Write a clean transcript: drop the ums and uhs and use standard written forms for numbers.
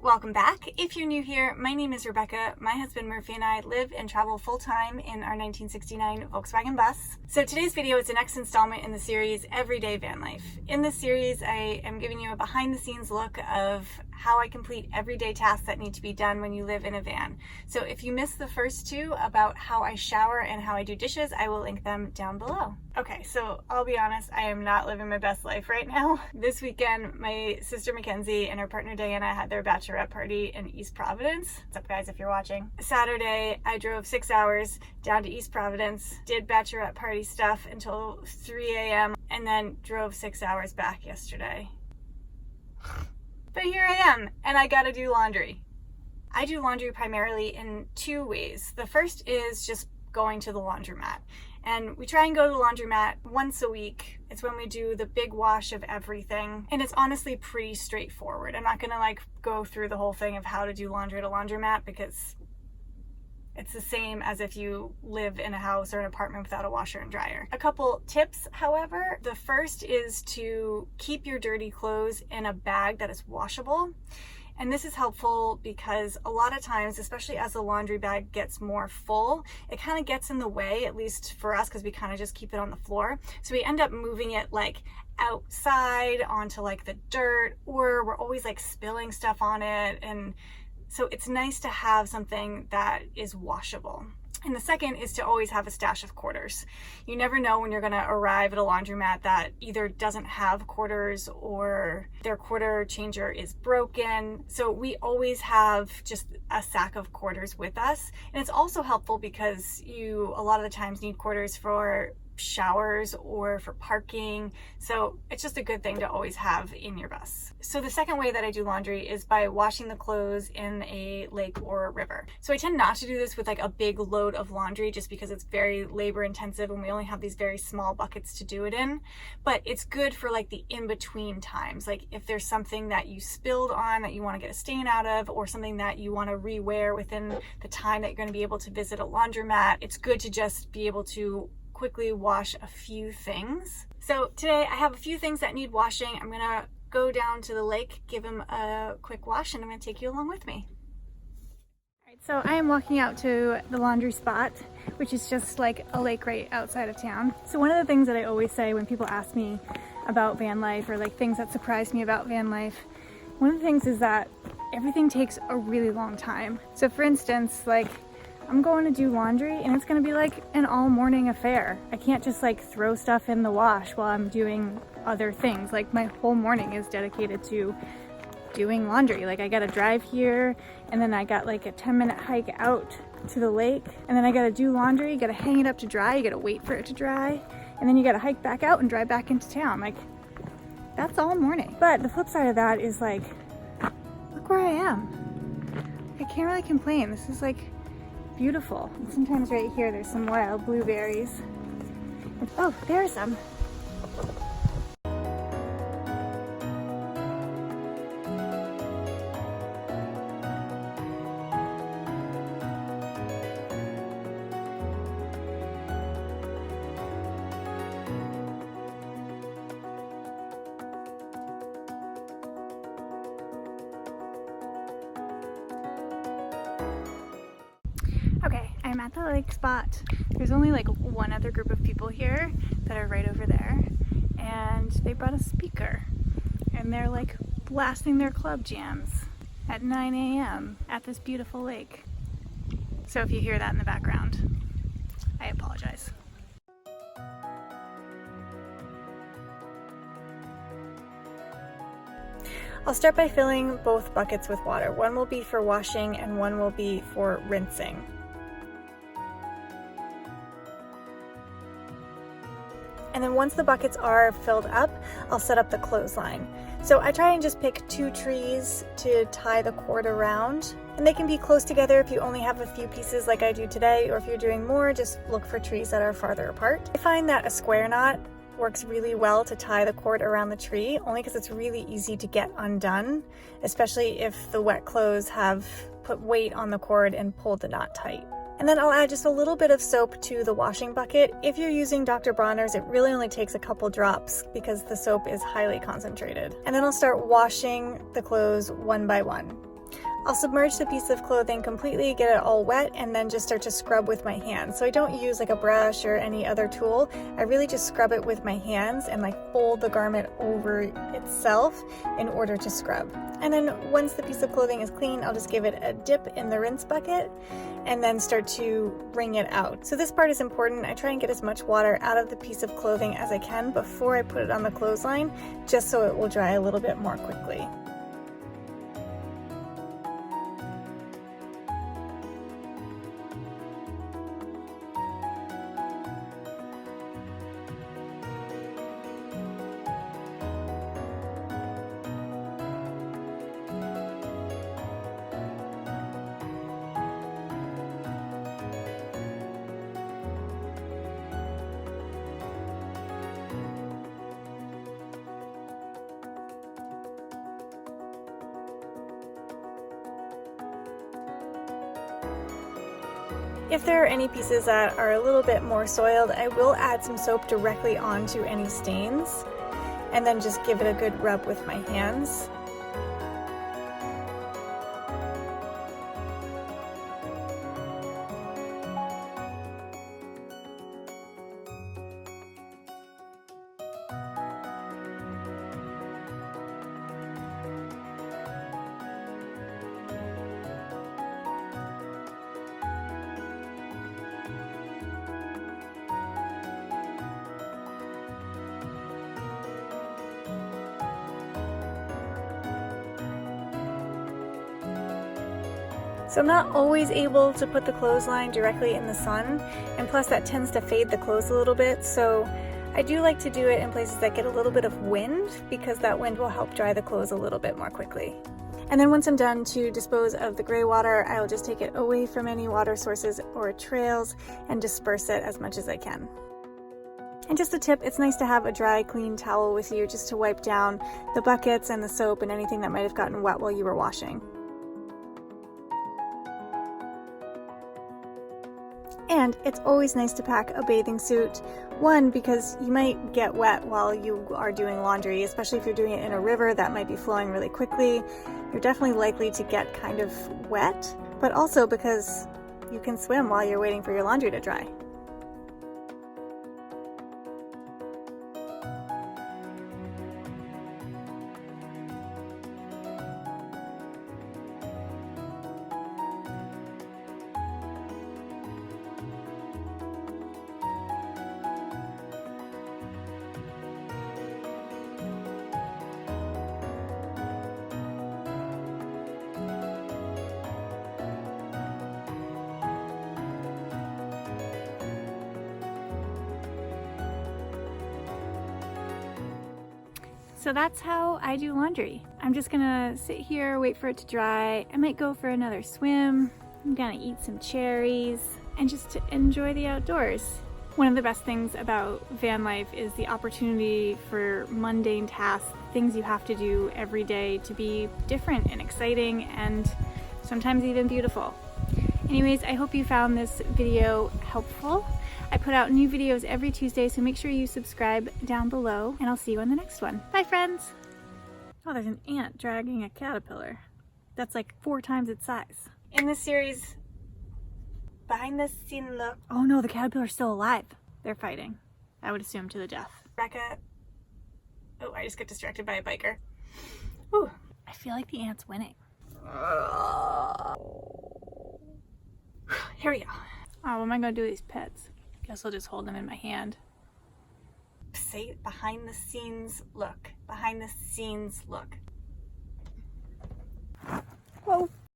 Welcome back. If you're new here, my name is Rebecca. My husband Murphy and I live and travel full-time in our 1969 Volkswagen bus. So today's video is the next installment in the series Everyday Van Life. In this series, I am giving you a behind-the-scenes look of how I complete everyday tasks that need to be done when you live in a van. So if you missed the first two about how I shower and how I do dishes, I will link them down below. Okay, so I'll be honest, I am not living my best life right now. This weekend, my sister Mackenzie and her partner Diana had their bachelorette party in East Providence. What's up guys if you're watching? Saturday, I drove 6 hours down to East Providence, did bachelorette party stuff until 3 a.m. and then drove 6 hours back yesterday. But here I am, and I gotta do laundry. I do laundry primarily in two ways. The first is just going to the laundromat. And we try and go to the laundromat once a week. It's when we do the big wash of everything. And it's honestly pretty straightforward. I'm not gonna go through the whole thing of how to do laundry at a laundromat because it's the same as if you live in a house or an apartment without a washer and dryer. A couple tips, however. The first is to keep your dirty clothes in a bag that is washable. And this is helpful because a lot of times, especially as the laundry bag gets more full, it kind of gets in the way, at least for us, because we kind of just keep it on the floor. So we end up moving it outside onto the dirt, or we're always spilling stuff on it. And so it's nice to have something that is washable. And the second is to always have a stash of quarters. You never know when you're gonna arrive at a laundromat that either doesn't have quarters or their quarter changer is broken. So we always have just a sack of quarters with us. And it's also helpful because you a lot of the times need quarters for showers or for parking. So it's just a good thing to always have in your bus. So the second way that I do laundry is by washing the clothes in a lake or a river. So I tend not to do this with a big load of laundry just because it's very labor intensive and we only have these very small buckets to do it in. But it's good for the in-between times. If there's something that you spilled on that you want to get a stain out of, or something that you want to rewear within the time that you're going to be able to visit a laundromat, it's good to just be able to quickly wash a few things. So today I have a few things that need washing. I'm gonna go down to the lake, give them a quick wash, and I'm gonna take you along with me. All right, so I am walking out to the laundry spot, which is just a lake right outside of town. So one of the things that I always say when people ask me about van life or things that surprise me about van life, one of the things is that everything takes a really long time. So for instance, I'm going to do laundry and it's going to be an all morning affair. I can't just throw stuff in the wash while I'm doing other things. My whole morning is dedicated to doing laundry. I got to drive here and then I got a 10-minute hike out to the lake, and then I got to do laundry, got to hang it up to dry, you got to wait for it to dry, and then you got to hike back out and drive back into town. That's all morning. But the flip side of that is look where I am. I can't really complain. This is beautiful. And sometimes right here there's some wild blueberries. Oh, there's some. Okay, I'm at the lake spot. There's only one other group of people here that are right over there, and they brought a speaker and they're blasting their club jams at 9 a.m. at this beautiful lake. So if you hear that in the background, I apologize. I'll start by filling both buckets with water. One will be for washing and one will be for rinsing. And then once the buckets are filled up, I'll set up the clothesline. So I try and just pick 2 trees to tie the cord around. And they can be close together if you only have a few pieces like I do today, or if you're doing more, just look for trees that are farther apart. I find that a square knot works really well to tie the cord around the tree, only because it's really easy to get undone, especially if the wet clothes have put weight on the cord and pulled the knot tight. And then I'll add just a little bit of soap to the washing bucket. If you're using Dr. Bronner's, it really only takes a couple drops because the soap is highly concentrated. And then I'll start washing the clothes one by one. I'll submerge the piece of clothing completely, get it all wet, and then just start to scrub with my hands. So I don't use like a brush or any other tool. I really just scrub it with my hands and like fold the garment over itself in order to scrub. And then once the piece of clothing is clean, I'll just give it a dip in the rinse bucket and then start to wring it out. So this part is important. I try and get as much water out of the piece of clothing as I can before I put it on the clothesline, just so it will dry a little bit more quickly. If there are any pieces that are a little bit more soiled, I will add some soap directly onto any stains and then just give it a good rub with my hands. So I'm not always able to put the clothesline directly in the sun, and plus that tends to fade the clothes a little bit, so I do like to do it in places that get a little bit of wind, because that wind will help dry the clothes a little bit more quickly. And then once I'm done to dispose of the gray water, I will just take it away from any water sources or trails and disperse it as much as I can. And just a tip, it's nice to have a dry, clean towel with you just to wipe down the buckets and the soap and anything that might have gotten wet while you were washing. And it's always nice to pack a bathing suit. One, because you might get wet while you are doing laundry, especially if you're doing it in a river that might be flowing really quickly. You're definitely likely to get kind of wet, but also because you can swim while you're waiting for your laundry to dry. So that's how I do laundry. I'm just gonna sit here, wait for it to dry. I might go for another swim. I'm gonna eat some cherries and just enjoy the outdoors. One of the best things about van life is the opportunity for mundane tasks, things you have to do every day, to be different and exciting and sometimes even beautiful. Anyways, I hope you found this video helpful. I put out new videos every Tuesday, so make sure you subscribe down below, and I'll see you on the next one. Bye, friends! Oh, there's an ant dragging a caterpillar. That's like 4 times its size. In this series, behind the scene look. Oh no, the caterpillar's still alive. They're fighting. I would assume to the death. Rebecca. Oh, I just got distracted by a biker. Ooh, I feel like the ant's winning. Here we go. Oh, what am I gonna do with these pets? Guess I'll just hold them in my hand. Say behind the scenes look. Behind the scenes look.